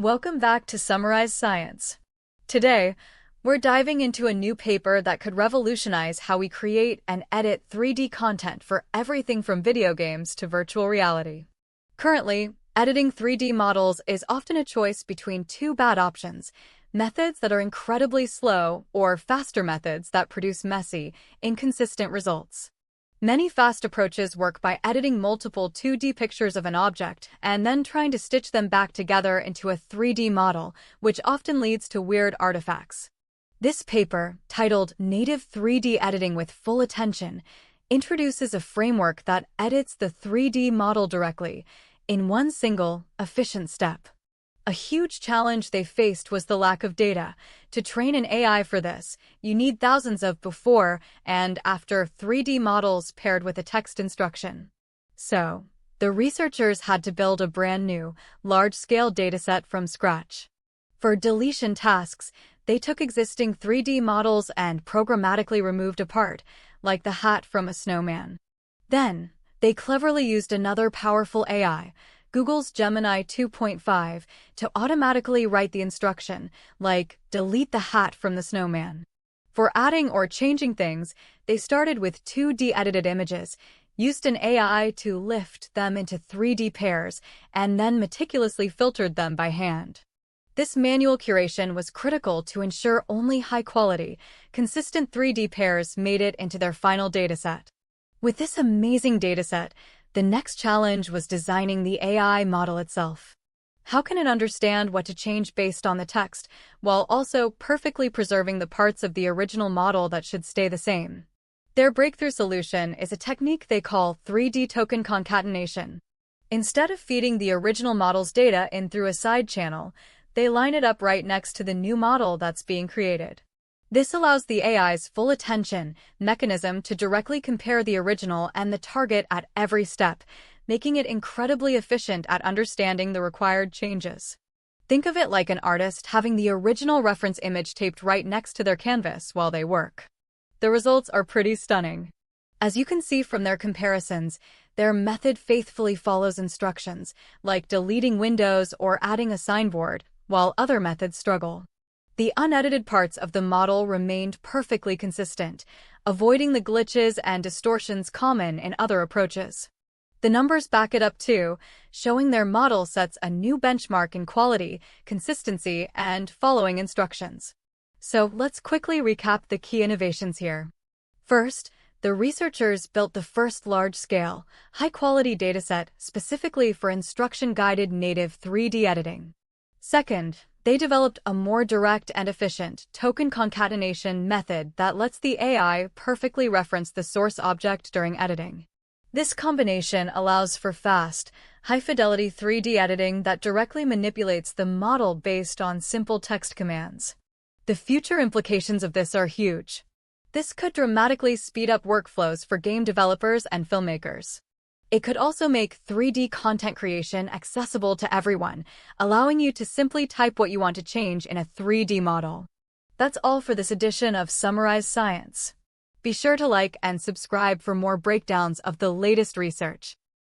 Welcome back to Summarize Science. Today, we're diving into a new paper that could revolutionize how we create and edit 3D content for everything from video games to virtual reality. Currently, editing 3D models is often a choice between two bad options: methods that are incredibly slow or faster methods that produce messy, inconsistent results. Many fast approaches work by editing multiple 2D pictures of an object and then trying to stitch them back together into a 3D model, which often leads to weird artifacts. This paper, titled Native 3D Editing with Full Attention, introduces a framework that edits the 3D model directly, in one single, efficient step. A huge challenge they faced was the lack of data. To train an AI for this, you need thousands of before and after 3D models paired with a text instruction. So, the researchers had to build a brand new, large-scale dataset from scratch. For deletion tasks, they took existing 3D models and programmatically removed a part, like the hat from a snowman. Then, they cleverly used another powerful AI, Google's Gemini 2.5, to automatically write the instruction, like delete the hat from the snowman. For adding or changing things, they started with 2D edited images, used an AI to lift them into 3D pairs, and then meticulously filtered them by hand. This manual curation was critical to ensure only high-quality, consistent 3D pairs made it into their final dataset. With this amazing dataset, the next challenge was designing the AI model itself. How can it understand what to change based on the text, while also perfectly preserving the parts of the original model that should stay the same? Their breakthrough solution is a technique they call 3D token concatenation. Instead of feeding the original model's data in through a side channel, they line it up right next to the new model that's being created. This allows the AI's full attention mechanism to directly compare the original and the target at every step, making it incredibly efficient at understanding the required changes. Think of it like an artist having the original reference image taped right next to their canvas while they work. The results are pretty stunning. As you can see from their comparisons, their method faithfully follows instructions, like deleting windows or adding a signboard, while other methods struggle. The unedited parts of the model remained perfectly consistent, avoiding the glitches and distortions common in other approaches. The numbers back it up too, showing their model sets a new benchmark in quality, consistency, and following instructions. So let's quickly recap the key innovations here. First, the researchers built the first large-scale, high-quality dataset specifically for instruction-guided native 3D editing. Second, they developed a more direct and efficient token concatenation method that lets the AI perfectly reference the source object during editing. This combination allows for fast, high-fidelity 3D editing that directly manipulates the model based on simple text commands. The future implications of this are huge. This could dramatically speed up workflows for game developers and filmmakers. It could also make 3D content creation accessible to everyone, allowing you to simply type what you want to change in a 3D model. That's all for this edition of Summarize Science. Be sure to like and subscribe for more breakdowns of the latest research.